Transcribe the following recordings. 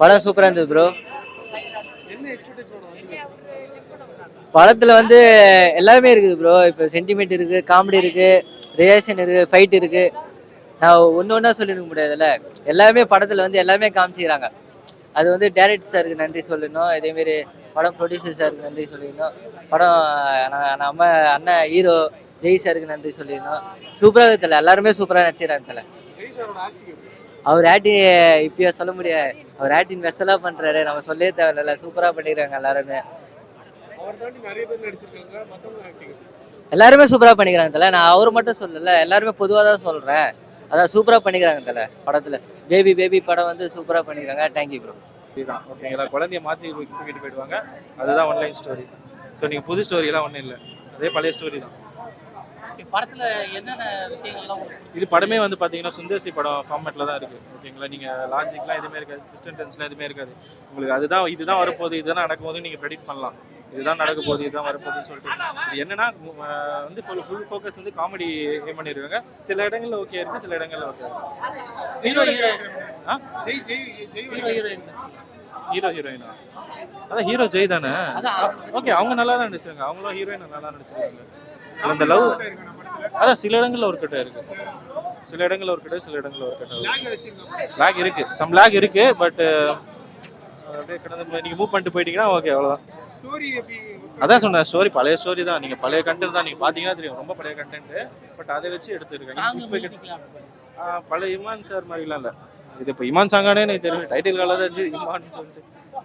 படம் சூப்பரா இருந்தது ப்ரோ. படத்துல வந்து எல்லாமே இருக்குது ப்ரோ. இப்போ சென்டிமெண்ட் இருக்கு, காமெடி இருக்கு, ரியாக்ஷன் இருக்கு, ஃபைட் இருக்கு. நான் ஒன்று ஒன்றா சொல்லிருக்க முடியாதுல்ல. எல்லாமே படத்துல வந்து எல்லாமே காமிச்சிக்கிறாங்க. அது வந்து டைரக்டர் சாருக்கு நன்றி சொல்லணும். இதேமாரி படம் ப்ரொடியூசர் சாருக்கு நன்றி சொல்லிடணும். படம் நம்ம அண்ணன் ஹீரோ ஜெய் சாருக்கு நன்றி சொல்லிடணும். சூப்பராக தெரியல, எல்லாருமே சூப்பராக நடிச்சிடறாங்க தெரியல. அவர் ஆக்டிங் இப்பயே சொல்ல முடியாது. அவர் ஆக்டிங் வெசலா பண்றாரு, நம்ம சொல்லவே தேவையில்ல. சூப்பரா பண்ணிக்கிறாங்க எல்லாருமே. எல்லாருமே சூப்பரா பண்ணிக்கிறாங்க தல. நான் அவரு மட்டும் சொல்லல, எல்லாருமே பொதுவாக தான் சொல்றேன். அதான் சூப்பரா பண்ணிக்கிறாங்க தல படத்துல. பேபி பேபி படம் வந்து சூப்பரா பண்ணிக்கிறாங்க. Thank you bro. இதுதான் ஓகேங்களா. குழந்தைய மாற்றி தூக்கிட்டு போயிடுவாங்க. அதுதான் ஒன்லைன் ஸ்டோரி. ஸோ நீங்கள் புது ஸ்டோரியெல்லாம் ஒன்றும் இல்லை, அதே பழைய ஸ்டோரி தான். படத்துல என்னென்ன விஷயங்கள்லாம் இது படமே வந்து பார்த்தீங்கன்னா சுந்தர்சி படம் ஃபார்மேட்டில் தான் இருக்குது ஓகேங்களா. நீங்கள் லாஜிக்லாம் எதுவுமே இருக்காது, டிஸ்டன் டென்ஸ்லாம் எதுவுமே இருக்காது. உங்களுக்கு அதுதான் இதுதான் வரப்போகுது, இதுதான் நடக்கும்போது நீங்கள் ப்ரெடிக்ட் பண்ணலாம். இதுதான் நடக்க போகுது, இதுதான் வரப்போகுதுன்னு சொல்லிட்டு. இது என்னன்னா வந்து ஃபுல் ஃபோக்கஸ் வந்து காமெடி ஏம் பண்ணியிருக்காங்க. சில இடங்களில் ஓகே இருக்குது, சில இடங்களில் ஓகே ஹீரோ ஹீரோயினா. அதான் ஹீரோ ஜெய் தானே. ஓகே, அவங்க நல்லா தான் நடிச்சாங்க. அவங்களும் ஹீரோயின் நல்லா தான் நடிச்சிருக்காங்க. அந்த லவ் அதான் சில இடங்களில் ஒரு கட்ட இருக்கு, சில இடங்களில் ஒரு கட்ட, சில இடங்களில் ஒரு கட்ட லேக் இருக்கு. சம் லேக் இருக்கு. பட் அப்படியே கடந்து நீங்கள் மூவ் பண்ணிட்டு போயிட்டீங்கன்னா ஓகே, அவ்வளோதான். அதான் சொன்னேன், ஸ்டோரி பழைய ஸ்டோரி தான். நீங்கள் பழைய கண்டென்ட் தான், நீங்கள் பார்த்தீங்கன்னா தெரியும், ரொம்ப பழைய கண்டென்ட். பட் அதை வச்சு எடுத்துருக்காங்க. பழைய இமான் சார் மாதிரிலாம் இல்லை இது. இப்போ இமான் சாங்கானே எனக்கு தெரியும், டைட்டில் காலாக தான் இருந்துச்சு இமான் சொல்லிட்டு.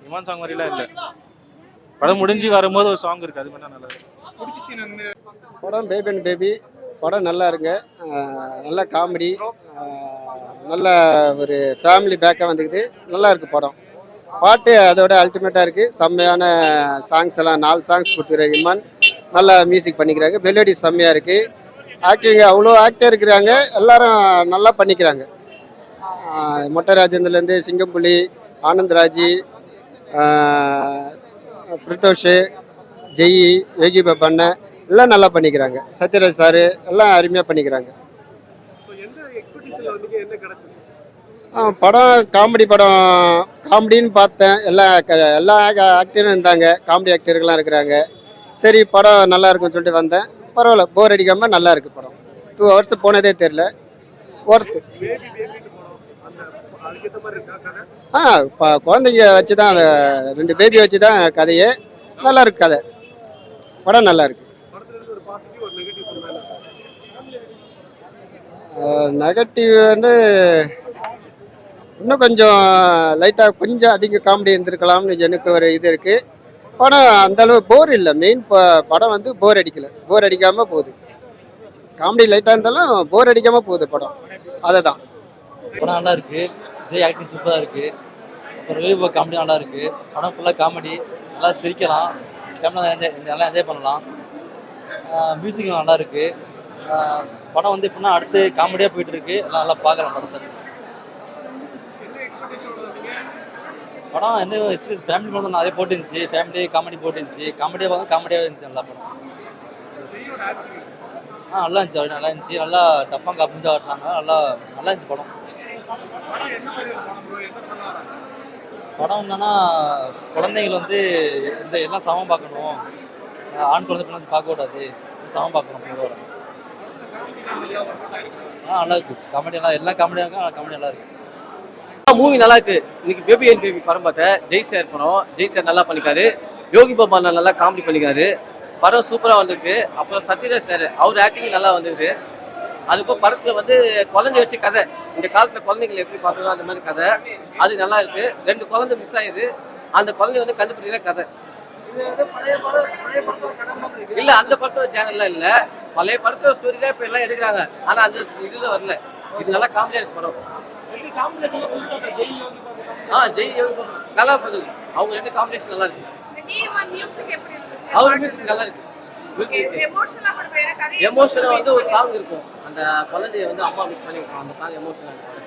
இமான் சாங் மாதிரிலாம் இல்லை. படம் முடிஞ்சு வரும்போது ஒரு சாங் இருக்குது, அது பண்ணால் நல்லா இருக்கும். படம் பேபி அண்ட் பேபி படம் நல்லா இருங்க. நல்ல காமெடி, நல்ல ஒரு ஃபேமிலி பேக்காக வந்துக்குது. நல்லா இருக்குது படம். பாட்டு அதோட அல்டிமேட்டாக இருக்குது. செம்மையான சாங்ஸ் எல்லாம் 4 சாங்ஸ் கொடுத்துருக்காங்க இமான். நல்லா மியூசிக் பண்ணிக்கிறாங்க. மெலோடி செம்மையாக இருக்குது. ஆக்டிங் அவ்வளோ ஆக்டர் இருக்கிறாங்க, எல்லாரும் நல்லா பண்ணிக்கிறாங்க. மொட்டை ராஜேந்திரலேருந்து சிங்கம்புலி, ஆனந்த்ராஜி, பிரதோஷ், ஜெய், யோகி பாபண்ண எல்லாம் நல்லா பண்ணிக்கிறாங்க. சத்யராஜ் சாரு எல்லாம் அருமையாக பண்ணிக்கிறாங்க. படம் காமெடி படம், காமெடின்னு பார்த்தேன். எல்லா ஆக்டரும் இருந்தாங்க, காமெடி ஆக்டர்கள்லாம் இருக்கிறாங்க. சரி படம் நல்லா இருக்குன்னு சொல்லிட்டு வந்தேன். பரவாயில்ல, போர் அடிக்காமல் நல்லா இருக்குது படம். 2 hours போனதே தெரில, ஒர்த்து. குழந்தைங்க வச்சு தான், 2 பேபி வச்சு தான் கதையே. நல்லா இருக்கு கதை, படம் நல்லா இருக்கு. நெகட்டிவ் வந்து இன்னும் கொஞ்சம் லைட்டாக கொஞ்சம் அதிக காமெடி இருந்திருக்கலாம்னு எனக்கு ஒரு இது இருக்குது. படம் அந்தளவு போர் இல்லை. மெயின் படம் வந்து போர் அடிக்கலை, போர் அடிக்காமல் போகுது. காமெடி லைட்டாக இருந்தாலும் போர் அடிக்காமல் போகுது படம். அதை தான் படம் நல்லா இருக்குது. ஜெய் ஆக்டிங் சூப்பராக இருக்குது. அப்புறம் வேவ் காமெடி நல்லா இருக்குது. படம் ஃபுல்லாக காமெடி, நல்லா சிரிக்கலாம், நல்லா என்ஜாய் பண்ணலாம். மியூசிக் நல்லா இருக்குது. படம் வந்து எப்படின்னா அடுத்து காமெடியாக போயிட்டுருக்கு. எல்லாம் நல்லா பார்க்குறேன் படத்தை. படம் என்ன எக்ஸ்பீரியன்ஸ் ஃபேமிலி படம் நிறைய போட்டுருந்துச்சு. Family comedy போட்டுருந்துச்சு. காமெடியாக பார்த்து காமெடியாக இருந்துச்சு. நல்லா படம் நல்லா இருந்துச்சு. அப்படி நல்லா இருந்துச்சு. நல்லா டப்பாங்க அப்படிஞ்சா ஆட்டினாங்க. நல்லா இருந்துச்சு படம். படம் என்னன்னா குழந்தைகள் வந்து இந்த எல்லாம் சமம் பார்க்கணும். ஆண் குழந்தை பிள்ளை பார்க்கக்கூடாது, சமம் பார்க்கணும். நல்லா இருக்கு. காமெடி எல்லாம் காமெடியாக இருக்கா, காமெடி நல்லா இருக்கு. மூவி நல்லா இருக்கு. இன்னைக்கு பேபி அண்ட் பேபி படம் பார்த்தேன். ஜெய் சார் படம். ஜெய் சார் நல்லா பண்ணிக்காரு. யோகி பாபா நல்லா காமெடி பண்ணிக்காரு. படம் சூப்பராக வந்திருக்கு. அப்புறம் சத்யராஜ் சார், அவர் ஆக்டிங் நல்லா வந்திருக்கு. அதுபோல் படத்தில் வந்து குழந்தை வச்சு கதை, இந்த காலத்தில் குழந்தைங்களை எப்படி பார்க்கணும் அந்த மாதிரி கதை, அது நல்லா இருக்கு. 2 குழந்தை மிஸ் ஆயிடுது, அந்த குழந்தைய வந்து கண்டுபிடிக்கிற கதை இல்லை. அந்த படத்தோட சேனல்லாம் இல்லை, பழைய படத்தோட ஸ்டோரி தான் இப்போ எல்லாம் எடுக்கிறாங்க. ஆனால் அந்த இதில் வரல. இது நல்லா காமெடியாக இருக்கு படம். ஜெய் யோகி நல்லா பண்ணுது. அவங்க 2 காம்பினேஷன் நல்லா இருக்கு. அவர் மியூசிக் நல்லா இருக்கு. எமோஷனல் வந்து ஒரு சாங் இருக்கும், அந்த குழந்தைய வந்து அம்மா மிஸ் பண்ணி அந்த சாங் எமோஷனல் இருக்கும்.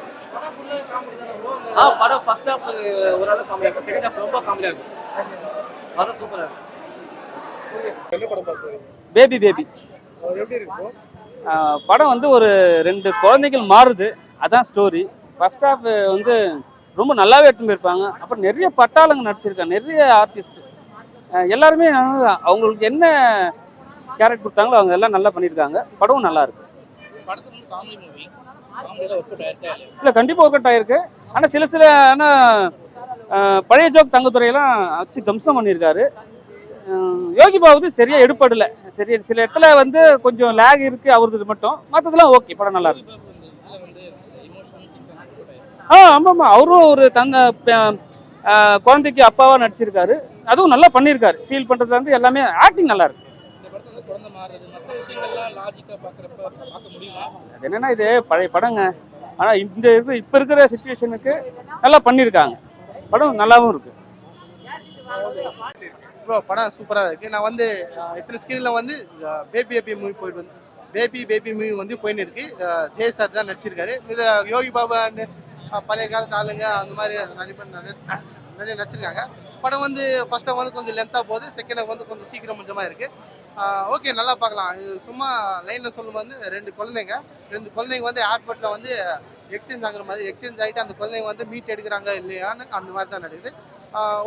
படம் ஃபர்ஸ்ட் ஹாஃப் ஓரளவு காமெடியாக இருக்கும், செகண்ட் ஹாஃப் ரொம்ப காமெடியாக இருக்கும். படம் சூப்பராக இருக்கும். பேபி பேபி படம் வந்து ஒரு 2 குழந்தைகள் மாறுது, அதான் ஸ்டோரி. ஃபர்ஸ்ட் ஹாஃப் வந்து ரொம்ப நல்லாவே எடுத்துன்னு போயிருப்பாங்க. அப்புறம் நிறைய பட்டாளங்க நடிச்சிருக்காங்க, நிறைய ஆர்டிஸ்ட் எல்லாருமே அவங்களுக்கு என்ன கேரக்டர் கொடுத்தாங்களோ அவங்க எல்லாம் நல்லா பண்ணியிருக்காங்க. படமும் நல்லா இருக்கு. படத்துல வந்து காமெடி மூவி காமெடியில ஒர்க் அவுட் ஆயிருக்கா இல்லையா? இல்லை கண்டிப்பாக ஒர்க் அவுட் ஆயிருக்கு. ஆனால் சில பழைய ஜோக் தங்கத்துறையெல்லாம் வச்சு தம்சம் பண்ணியிருக்காரு. யோகி பாபு சரியா எடுப்படல. சரி சில இடத்துல வந்து கொஞ்சம் லேக் இருக்கு அவருக்கு மட்டும். மற்றதெல்லாம் ஓகே, படம் நல்லா இருக்கு. இதுல வந்து எமோஷனல் சீன்ஸ் ஒர்க் அவுட் ஆயிருக்கு. ஆமாம், அவரும் ஒரு குழந்தைக்கு அப்பாவா நடிச்சிருக்காரு. அதுவும் நல்லா பண்ணியிருக்காரு. ஃபீல் பண்றதுல இருந்து எல்லாமே ஆக்டிங் நல்லா இருக்கு. இந்த படத்துல வந்து குழந்தை மாறுறது மற்ற விஷயங்கள்லாம் லாஜிக்கா பார்க்க முடியுமா? அது என்னன்னா இது பழைய படங்க. ஆனா இப்ப இருக்கிற சுச்சுவேஷனுக்கு நல்லா பண்ணியிருக்காங்க. படம் நல்லாவும் இருக்கு. ப்ரோ படம் சூப்பராக இருக்குது. நான் வந்து இத்தனை ஸ்க்ரீனில் வந்து பேபி மூவி போயிட்டு வந்து பேபி மூவி வந்து போயின்னு இருக்கு. ஜெய் சார் தான் நடிச்சிருக்காரு. இது யோகி பாபு அண்ட் பழைய காலத்து ஆளுங்க அந்த மாதிரி நிறைய நடிச்சிருக்காங்க. படம் வந்து ஃபர்ஸ்ட் வந்து கொஞ்சம் லென்த்தாக போகுது, செகண்ட் வந்து கொஞ்சம் சீக்கிரம் கொஞ்சமாக இருக்குது. ஓகே, நல்லா பார்க்கலாம். இது சும்மா லைனில் சொல்லும்போது ரெண்டு குழந்தைங்க வந்து ஏர்போர்ட்டில் வந்து எக்ஸ்சேஞ்ச் ஆகுற மாதிரி எக்ஸ்சேஞ்ச் ஆகிட்டு அந்த குழந்தைங்க வந்து மீட் எடுக்கிறாங்க இல்லையான்னு அந்த மாதிரி தான் நடக்குது.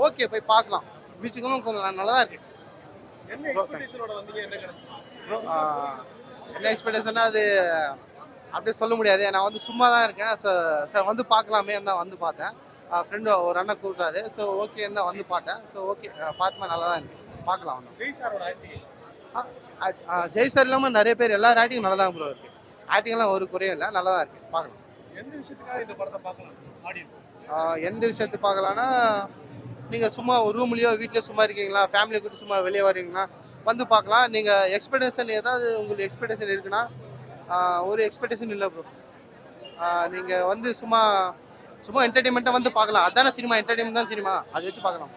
ஓகே, போய் பார்க்கலாம். மியூசிக்கும் கொஞ்சம் நல்லா தான் இருக்குது. என்ன எக்ஸ்பெக்டேஷனோட வந்தீங்க? என்ன கிடைச்சது? என்ன எக்ஸ்பெக்டேஷன்னா அது அப்படியே சொல்ல முடியாது. நான் வந்து சும்மா தான் இருக்கேன். சார் வந்து பார்க்கலாமே தான் வந்து பார்த்தேன். ஃப்ரெண்டு ஒரு அண்ணன் கூப்பிட்டாரு. ஸோ ஓகே தான் வந்து பார்த்தேன். ஸோ ஓகே பார்த்துமா நல்லா தான் இருக்குது, பார்க்கலாம். ஜெய் சாரோட ஆக்டிங் ஜெய் சார் இல்லாமல் நிறைய பேர் எல்லா ஆக்டிங் நல்லா தான் ப்ரோ இருக்குது. ஆக்டிங்லாம் ஒரு குறையும் இல்லை, நல்லா தான் இருக்குது, பார்க்கலாம். எந்த விஷயத்துக்காக இந்த படத்தை பார்க்கலாம் ஆடியன்ஸ்? எந்த விஷயத்துக்கு பார்க்கலான்னா, நீங்கள் சும்மா ஒரு ரூம்லேயோ வீட்லேயோ சும்மா இருக்கீங்களா, ஃபேமிலியை கூட்டு சும்மா வெளியே வரீங்கன்னா வந்து பார்க்கலாம். நீங்கள் எக்ஸ்பெக்டேஷன் ஏதாவது உங்களுக்கு எக்ஸ்பெக்டேஷன் இருக்குன்னா, ஒரு எக்ஸ்பெக்டேஷன் இல்லை ப்ரோ. நீங்கள் வந்து சும்மா என்டர்டெயின்மெண்ட்டாக வந்து பார்க்கலாம். அதான சினிமா, என்டர்டெயின்மெண்ட் தான் சினிமா, அதை வச்சு பார்க்கலாம்.